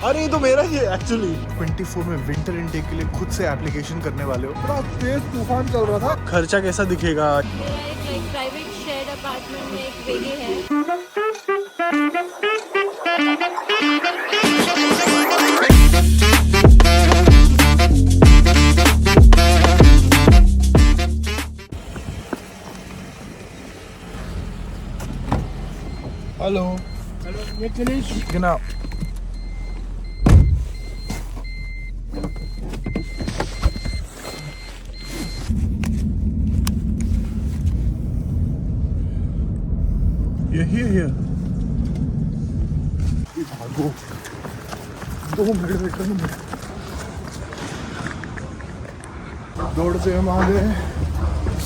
अरे ये तो मेरा ही है एक्चुअली। 24 में विंटर इनटेक के लिए खुद से एप्लीकेशन करने वाले हो। बड़ा तेज तूफान चल रहा था। खर्चा कैसा दिखेगा? मेरा एक प्राइवेट शेयर्ड अपार्टमेंट में एक वेली है। हेलो ये फिनिश genau। यही है। भागो 2 मिनट में ट्रेन में दौड़ते हम आ गए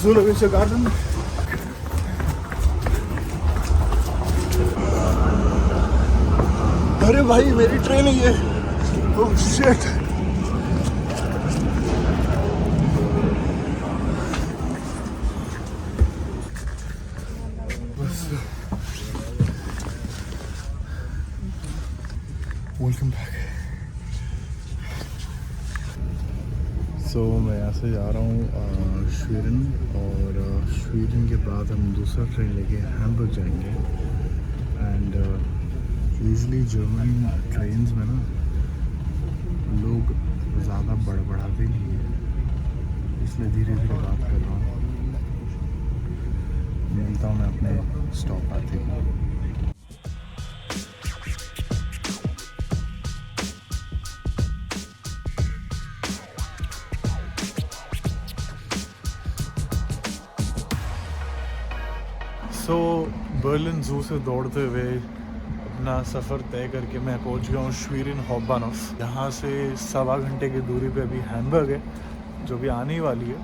ज़ूलॉजी गार्डन। अरे भाई मेरी ट्रेन है ये। Oh shit. Welcome back. So मैं यहाँ से जा रहा हूँ श्वीरन, और श्वीरन के बाद हम दूसरा ट्रेन लेके हैम्बर्ग जाएंगे। एंड यूजुअली जर्मन ट्रेन्स में ना लोग ज़्यादा बड़बड़ाते नहीं हैं, इसलिए धीरे धीरे बात कर रहा हूँ। मिलता हूँ मैं अपने स्टॉप आते ही। सो बर्लिन ज़ू से दौड़ते हुए अपना सफ़र तय करके मैं पहुंच गया हूँ श्वीरन हॉबबानहोफ। यहाँ से 1.25 घंटे की दूरी पे अभी हैम्बर्ग है, जो भी आने ही वाली है।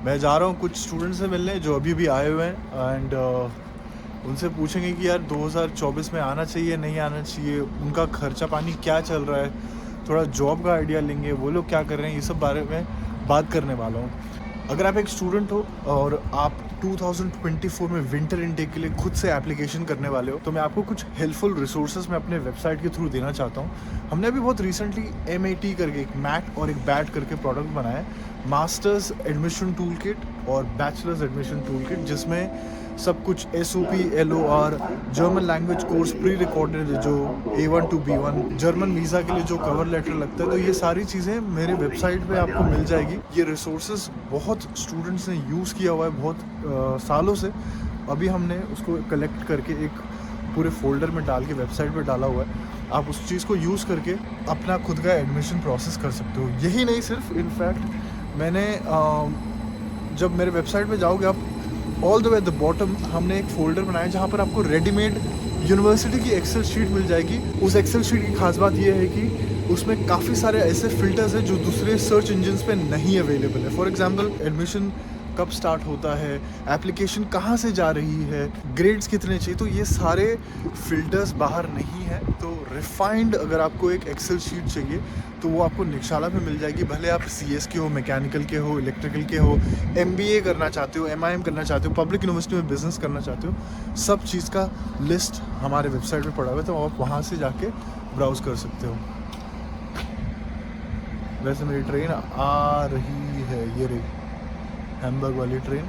मैं जा रहा हूँ कुछ स्टूडेंट्स से मिलने जो अभी भी आए हुए हैं, एंड उनसे पूछेंगे कि यार 2024 में आना चाहिए नहीं आना चाहिए, उनका खर्चा पानी क्या चल रहा है, थोड़ा जॉब का आइडिया लेंगे, वो लोग क्या कर रहे हैं, ये सब बारे में बात करने वाला हूँ। अगर आप एक स्टूडेंट हो और आप 2024 में विंटर इनटेक के लिए खुद से एप्लीकेशन करने वाले हो, तो मैं आपको कुछ हेल्पफुल रिसोर्सेज मैं अपने वेबसाइट के थ्रू देना चाहता हूँ। हमने अभी बहुत रिसेंटली MAT करके एक मैट और एक बैट करके प्रोडक्ट बनाया है, मास्टर्स एडमिशन टूल किट और बैचलर्स एडमिशन टूल किट, जिसमें सब कुछ SOP LOR German language course pre recorded जो A1 to B1 German visa के लिए जो कवर लेटर लगता है, तो ये सारी चीज़ें मेरे वेबसाइट पे आपको मिल जाएगी। ये रिसोर्सेज बहुत स्टूडेंट्स ने यूज़ किया हुआ है बहुत सालों से। अभी हमने उसको कलेक्ट करके एक पूरे फोल्डर में डाल के वेबसाइट पे डाला हुआ है। आप उस चीज़ को यूज़ करके अपना खुद का एडमिशन प्रोसेस कर सकते हो। यही नहीं सिर्फ, इनफैक्ट मैंने जब मेरे वेबसाइट पे जाओगे आप all the way at the bottom हमने एक फ़ोल्डर बनाया जहाँ पर आपको रेडीमेड यूनिवर्सिटी की एक्सेल शीट मिल जाएगी। उस एक्सेल शीट की खास बात यह है कि उसमें काफ़ी सारे ऐसे फ़िल्टर्स हैं जो दूसरे सर्च इंजन्स पे नहीं अवेलेबल है। फॉर एग्जांपल एडमिशन कब स्टार्ट होता है, एप्लीकेशन कहाँ से जा रही है, ग्रेड्स कितने चाहिए, तो ये सारे फिल्टर्स बाहर नहीं है। तो रिफाइंड अगर आपको एक एक्सेल शीट चाहिए तो वो आपको निशाला पे मिल जाएगी। भले आप CS के हो, मैकेनिकल के हो, इलेक्ट्रिकल के हो, MBA करना चाहते हो, MIM करना चाहते हो, पब्लिक यूनिवर्सिटी में बिजनेस करना चाहते हो, सब चीज़ का लिस्ट हमारे वेबसाइट पे पड़ा हुआ है, तो आप वहाँ से जाके ब्राउज़ कर सकते हो। वैसे मेरी ट्रेन आ रही है, ये रही हैम्बर्ग वाली ट्रेन।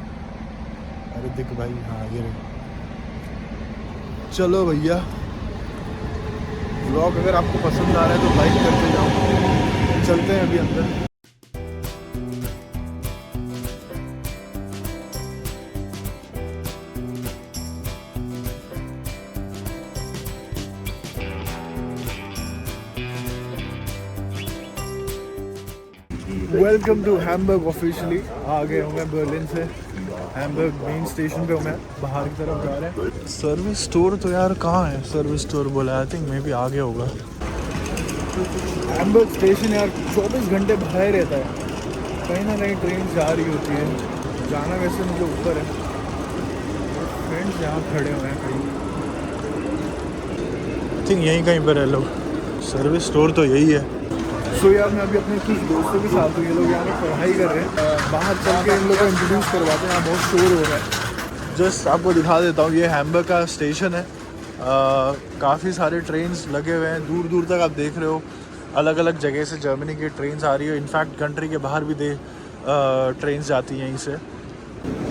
अरे दिख भाई, हाँ ये रही। चलो भैया, व्लॉग अगर आपको पसंद आ रहा है तो लाइक करते जाओ। चलते हैं अभी अंदर। Welcome to Hamburg officially. आ गए हूँ मैं बर्लिन से, हैम्बर्ग मेन स्टेशन पे हूँ मैं, बाहर की तरफ जा रहे हैं। सर्विस स्टोर तो यार कहाँ है, सर्विस स्टोर बोला, आई थिंक मे भी आगे होगा। हैम्बर्ग स्टेशन यार 24 घंटे बाहर रहता है, कहीं ना कहीं ट्रेन जा रही होती है। जाना वैसे मुझे ऊपर है, फ्रेंड्स यहाँ खड़े हुए हैं कहीं, आई थिंक यहीं कहीं पर है लोग। सर्विस स्टोर तो यही है। सो यार मैं अभी अपने कुछ दोस्तों के साथ हूँ, ये लोग यहाँ पे पढ़ाई कर रहे हैं। बाहर चल के इन लोगों को इंट्रोड्यूस करवाते हैं, यहाँ बहुत शोर हो रहा है। जस्ट आपको दिखा देता हूँ, ये हैम्बर्ग का स्टेशन है। काफ़ी सारे ट्रेन्स लगे हुए हैं, दूर दूर तक आप देख रहे हो अलग अलग जगह से जर्मनी की ट्रेन्स आ रही है। इनफैक्ट कंट्री के बाहर भी ट्रेन्स जाती हैं यहीं से।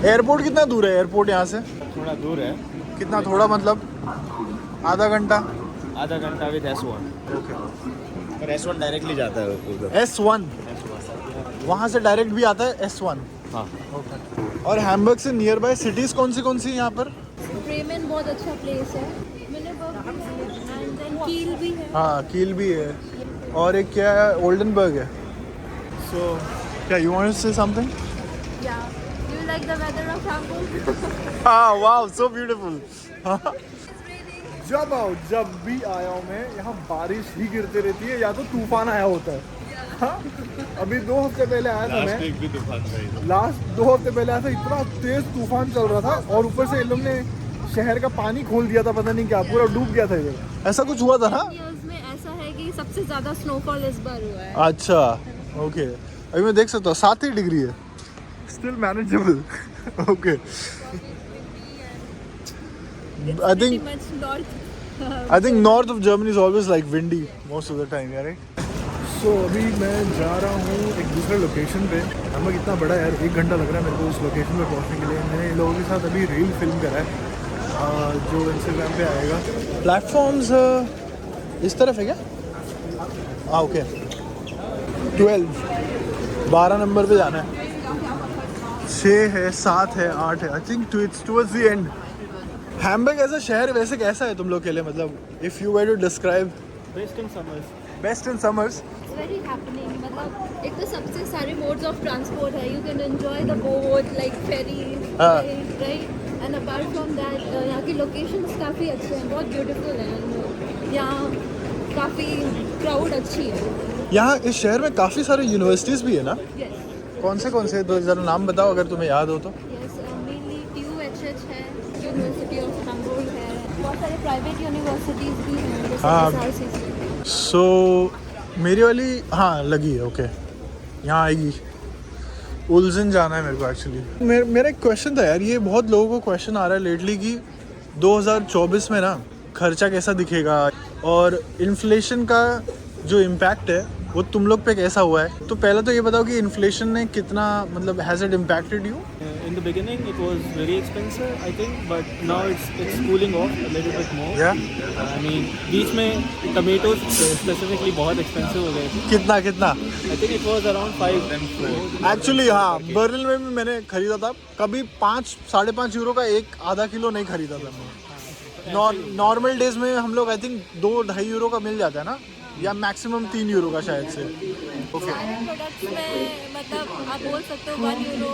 एयरपोर्ट कितना दूर है एयरपोर्ट यहाँ से? थोड़ा दूर है, कितना थोड़ा मतलब आधा घंटा? आधा घंटा विद S1। ओके। और S1 डायरेक्टली जाता है उधर। S1 वहाँ से डायरेक्ट भी आता है S1। हाँ। ओके। और हैम्बर्ग से नियर बाय सिटीज़ कौन सी यहाँ पर? ब्रेमेन बहुत अच्छा प्लेस है, एंड देन कील भी है। हाँ कील भी है, और एक क्या है ओल्डनबर्ग है। सो क्या you want to say something? या you like the weather of Hamburg? हाँ वाओ सो ब्यूटीफुल। जब भी आया हूँ मैं यहाँ बारिश ही गिरती रहती है या तो तूफान आया होता है। हाँ? अभी 2 हफ्ते पहले आया था मैं, भी तूफान था। लास्ट 2 हफ्ते पहले आया था, इतना तेज तूफान चल रहा था और ऊपर से इन लोग ने शहर का पानी खोल दिया था, पता नहीं क्या पूरा डूब गया था इधर। ऐसा कुछ हुआ था ना? ईयर्स में ऐसा है कि सबसे ज्यादा स्नोफॉल इस बार हुआ है। अच्छा ओके। अभी मैं देख सकता हूँ 7 ही डिग्री है, still manageable. Okay. I think north of Germany is always like windy most of the time, yeah, right? सो अभी मैं जा रहा हूँ एक दूसरे लोकेशन पे। हमें कितना बड़ा है यार, 1 घंटा लग रहा है मेरे को उस लोकेशन पे पहुँचने के लिए। मैंने इन लोगों के साथ अभी रील फिल्म करा है जो इंस्टाग्राम पे आएगा। प्लेटफॉर्म्स इस तरफ है क्या? हाँ ओके। 12 नंबर पे जाना है। 6 है, 7 है, 8 है। I think it's towards the end. Hamburg as a शहर वैसे कैसा है तुम लोग के लिए, मतलब if you were to describe? Best in summers. Best in summers. It's very happening, मतलब एक तो सबसे सारे मोड्स ऑफ ट्रांसपोर्ट है। You can enjoy the boat like ferry, right? And apart from that यहाँ की लोकेशंस काफ़ी अच्छे हैं, बहुत ब्यूटीफुल हैं। यहाँ काफ़ी क्राउड अच्छी है। यहाँ इस शहर में काफ़ी सारे यूनिवर्सिटीज़ भी है ना? यस कौन से 2 ज़रा नाम बताओ अगर तुम्हें याद हो तो। यस, मेनली TUHH है, यूनिवर्सिटी ऑफ हैम्बर्ग है, बहुत सारे प्राइवेट यूनिवर्सिटीज़ भी हैं जैसे हाँ। SRCC। सो मेरी वाली हाँ लगी है। ओके यहाँ आएगी। उल्जन जाना है मेरे को एक्चुअली। मेरा एक क्वेश्चन था यार, ये बहुत लोगों को क्वेश्चन आ रहा है लेटली कि 2024 में ना खर्चा कैसा दिखेगा और इन्फ्लेशन का जो इम्पैक्ट है वो तुम लोग पे कैसा हुआ है। तो पहले तो ये बताओ कि इन्फ्लेशन ने कितना मतलब has it impacted you? In the beginning it was very expensive, I think, but now it's cooling off a little bit more. Yeah. I mean, बीच में tomatoes specifically बहुत expensive हो गए थे। कितना? I think it was around 5 and 4. Actually हाँ, Berlin में भी मैंने खरीदा था। कभी 5-5.5 यूरो का एक आधा किलो नहीं खरीदा था मैं। नॉर्मल डेज में हम लोग आई थिंक 2-2.5 यूरो का मिल जाता है ना, या मैक्सिमम 3 यूरो का शायद से। ओके। प्रोडक्ट्स में मतलब आप बोल सकते हो 1 यूरो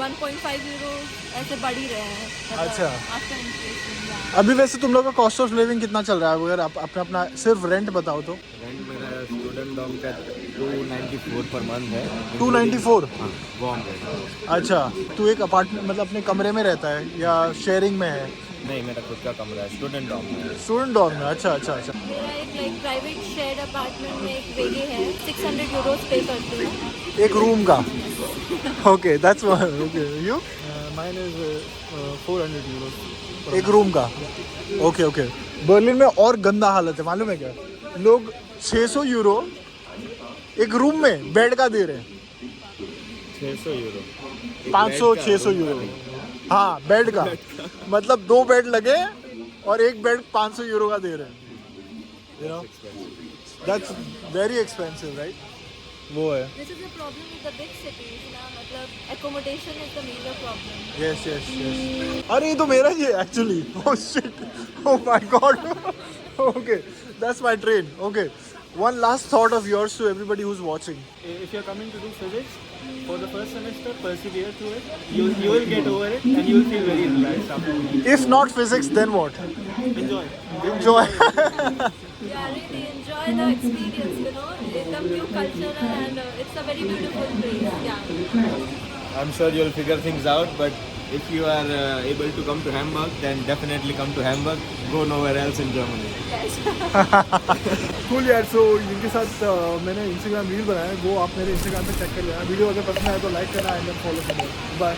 1.5 यूरो ऐसे बढ़ ही रहे हैं। मतलब अच्छा। after inflation, अभी वैसे तुम लोग का कॉस्ट ऑफ लिविंग कितना चल रहा है अगर आप अपना सिर्फ रेंट बताओ तो? रेंट मेरा स्टूडेंट डॉम का 294 पर मंथ है। 294? हाँ, वार्म रेंट। अच्छा, तू एक अपार्टमेंट मतलब अपने कमरे में रहता है या शेयरिंग में है? नहीं, मेरा खुद का कमरा है, स्टूडेंट डॉम में। स्टूडेंट डॉर्म में? अच्छा। मेरा एक लाइक प्राइवेट शेयर्ड अपार्टमेंट में एक वेगे है, 600 यूरोस पे करती हूँ एक रूम का? Okay that's okay. You? Mine is 400 euros। एक रूम का? ओके। बर्लिन में और गंदा हालत है मालूम है क्या? लोग 600 यूरो एक रूम में बेड का दे रहे हैं। 600 यूरो। 500-600 यूरो। हाँ बेड का मतलब 2 बेड लगे और एक बेड 500 यूरो का दे रहे हैं। You know that's very expensive right? वो है। This is a problem with the big cities ना, मतलब accommodation is the major problem. Yes. अरे ये तो मेरा ही है actually. Oh shit, oh my god. Okay that's my train. Okay, one last thought of yours to everybody who's watching. If you're coming to do physics for the first semester, persevere through it. You will get over it and you will feel very relaxed after. If not physics, then what? Enjoy. Yeah, really enjoy the experience, you know. It's a new culture and it's a very beautiful place. Yeah. I'm sure you'll figure things out, but if you are able to come to Hamburg, then definitely come to Hamburg. Go nowhere else in Germany. Yes. Cool यार। सो इनके साथ मैंने Instagram reel बनाया है, वो आप मेरे Instagram पे चेक कर लेना। वीडियो अगर पसंद आए तो लाइक करना एंड फॉलो करना। बाय।